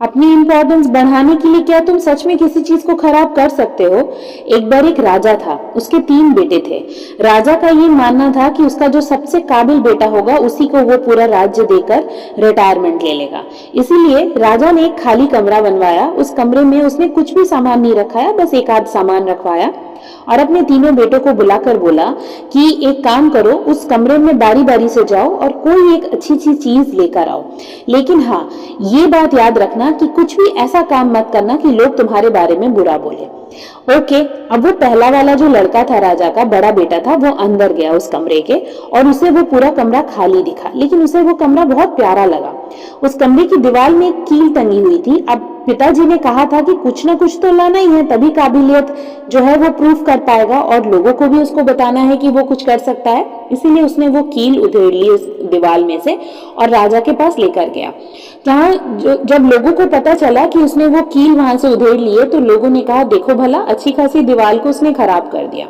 अपनी इंपॉर्टेंस बढ़ाने के लिए क्या तुम सच में किसी चीज को खराब कर सकते हो? एक बार एक राजा था, उसके 3 बेटे थे। राजा का ये मानना था कि उसका जो सबसे काबिल बेटा होगा उसी को वो पूरा राज्य देकर रिटायरमेंट ले लेगा। इसीलिए राजा ने एक खाली कमरा बनवाया। उस कमरे में उसने कुछ भी सामान नहीं रखाया, बस एक आध सामान रखवाया और अपने तीनों बेटों को बुलाकर बोला कि एक काम करो, उस कमरे में बारी बारी से जाओ और कोई एक अच्छी सी चीज लेकर आओ, लेकिन हाँ, ये बात याद रखना कि कुछ भी ऐसा काम मत करना कि लोग तुम्हारे बारे में बुरा बोले। ओके। अब वो पहला वाला जो लड़का था, राजा का बड़ा बेटा था, वो अंदर गया उस कमरे के और उसे वो पूरा कमरा खाली दिखा, लेकिन उसे वो कमरा बहुत प्यारा लगा। उस कमरे की दीवार में एक कील टंगी हुई थी। अब पिताजी ने कहा था कि कुछ ना कुछ तो लाना ही है, तभी काबिलियत जो है वो प्रूफ कर पाएगा और लोगों को भी उसको बताना है कि वो कुछ कर सकता है। इसीलिए उसने वो कील उधेड़ ली उस दीवार में से और राजा के पास लेकर गया। जहाँ जब लोगों को पता चला कि उसने वो कील वहां से उधेड़ ली है, तो लोगों ने कहा देखो भला, अच्छी खासी दीवार को उसने खराब कर दिया।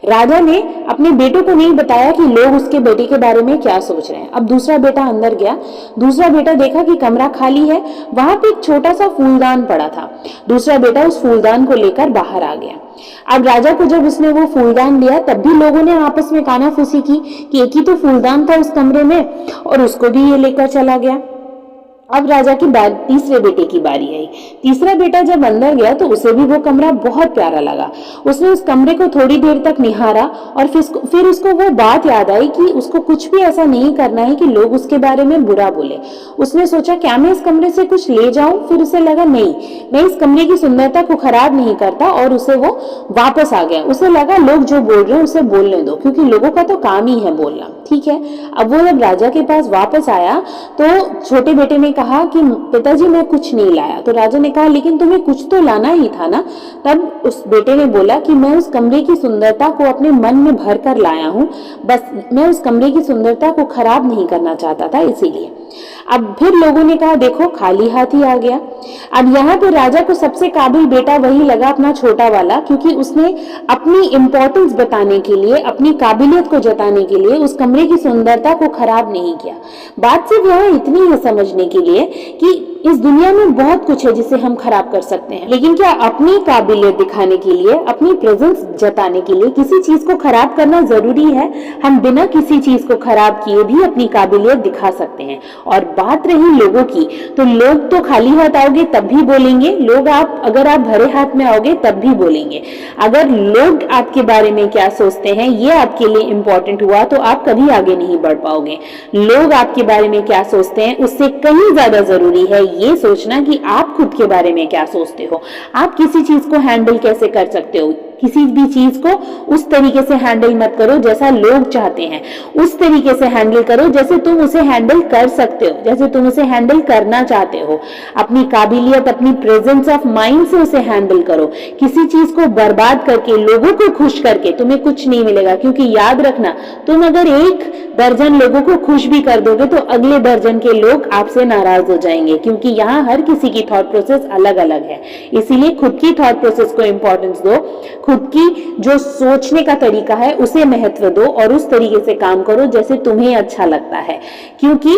राजा ने अपने बेटों को नहीं बताया कि लोग उसके बेटे के बारे में क्या सोच रहे हैं। अब दूसरा बेटा अंदर गया। दूसरा बेटा देखा कि कमरा खाली है, वहां पे एक छोटा सा फूलदान पड़ा था। दूसरा बेटा उस फूलदान को लेकर बाहर आ गया। अब राजा को जब उसने वो फूलदान दिया, तब भी लोगों ने आपस में कानाफूसी की कि एक ही तो फूलदान था उस कमरे में और उसको भी ये लेकर चला गया। अब राजा की तीसरे बेटे की बारी आई। तीसरा बेटा जब अंदर गया तो उसे भी वो कमरा बहुत प्यारा लगा। उसने उस कमरे को थोड़ी देर तक निहारा और फिर उसको वो बात याद आई कि उसको कुछ भी ऐसा नहीं करना है कि लोग उसके बारे में बुरा बोले। उसने सोचा क्या मैं इस कमरे से कुछ ले जाऊं? फिर उसे लगा नहीं, मैं इस कमरे की सुंदरता को खराब नहीं करता और उसे वो वापस आ गया। उसे लगा लोग जो बोल रहे हैं उसे बोलने दो, क्योंकि लोगों का तो काम ही है बोलना। ठीक है। अब वो जब राजा के पास वापस आया तो छोटे बेटे ने कहा कि पिताजी मैं कुछ नहीं लाया। तो राजा ने कहा लेकिन तुम्हें कुछ तो लाना ही था ना। तब उस बेटे ने बोला कि मैं उस कमरे की सुंदरता को अपने मन में भर कर लाया हूं, बस मैं उस कमरे की सुंदरता को खराब नहीं करना चाहता था, इसीलिए। अब फिर लोगों ने कहा देखो खाली हाथ ही आ गया। अब यहाँ पे राजा को सबसे काबिल बेटा वही लगा, अपना छोटा वाला, क्योंकि उसने अपनी इंपॉर्टेंस बताने के लिए, अपनी काबिलियत को जताने के लिए उस कमरे की सुंदरता को खराब नहीं किया। बात सिर्फ यहाँ इतनी है समझने के लिए कि इस दुनिया में बहुत कुछ है जिसे हम खराब कर सकते हैं, लेकिन क्या अपनी काबिलियत दिखाने के लिए, अपनी प्रेजेंस जताने के लिए किसी चीज को खराब करना जरूरी है? हम बिना किसी चीज को खराब किए भी अपनी काबिलियत दिखा सकते हैं। और बात रही लोगों की, तो लोग तो खाली हाथ आओगे तब भी बोलेंगे, लोग अगर आप भरे हाथ में आओगे तब भी बोलेंगे। अगर लोग आपके बारे में क्या सोचते हैं ये आपके लिए इंपॉर्टेंट हुआ तो आप कभी आगे नहीं बढ़ पाओगे। लोग आपके बारे में क्या सोचते हैं उससे कहीं ज्यादा जरूरी है ये सोचना कि आप खुद के बारे में क्या सोचते हो। आप किसी चीज को हैंडल कैसे कर सकते हो। किसी भी चीज को उस तरीके से हैंडल मत करो जैसा लोग चाहते हैं, उस तरीके से हैंडल करो जैसे तुम उसे हैंडल कर सकते हो, जैसे तुम उसे हैंडल करना चाहते हो। अपनी काबिलियत, अपनी प्रेजेंस ऑफ माइंड से उसे हैंडल करो। किसी चीज को बर्बाद करके, लोगों को खुश करके तुम्हें कुछ नहीं मिलेगा, क्योंकि याद रखना, तुम अगर 1 दर्जन लोगों को खुश भी कर दोगे तो अगले दर्जन के लोग आपसे नाराज हो जाएंगे, क्योंकि यहाँ हर किसी की थॉट प्रोसेस अलग अलग है। इसीलिए खुद की थॉट प्रोसेस को इंपॉर्टेंस दो, खुद की जो सोचने का तरीका है उसे महत्व दो और उस तरीके से काम करो जैसे तुम्हें अच्छा लगता है, क्योंकि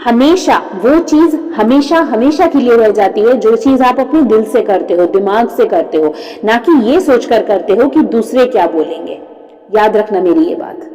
हमेशा वो चीज हमेशा हमेशा के लिए रह जाती है जो चीज आप अपने दिल से करते हो, दिमाग से करते हो, ना कि ये सोचकर करते हो कि दूसरे क्या बोलेंगे। याद रखना मेरी ये बात।